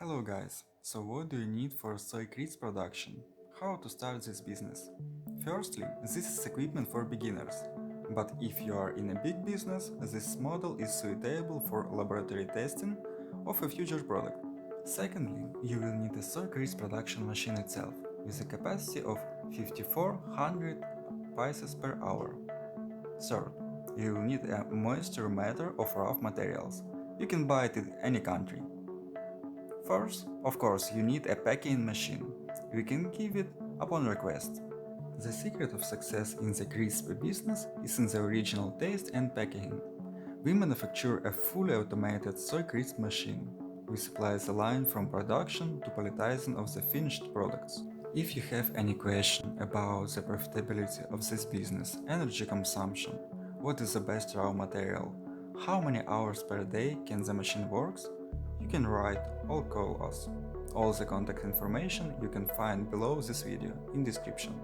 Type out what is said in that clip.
Hello guys, so what do you need for soy crisp production? How to start this business? Firstly, this is equipment for beginners, but if you are in a big business, this model is suitable for laboratory testing of a future product. Secondly, you will need a soy crisp production machine itself, with a capacity of 5400 pieces per hour. Third, you will need a moisture meter of rough materials. You can buy it in any country. First, of course, you need a packing machine. We can give it upon request. The secret of success in the crisp business is in the original taste and packaging. We manufacture a fully automated soy crisp machine. We supply the line from production to palletizing of the finished products. If you have any question about the profitability of this business, energy consumption, what is the best raw material, how many hours per day can the machine works, you can write or call us. All the contact information you can find below this video in description.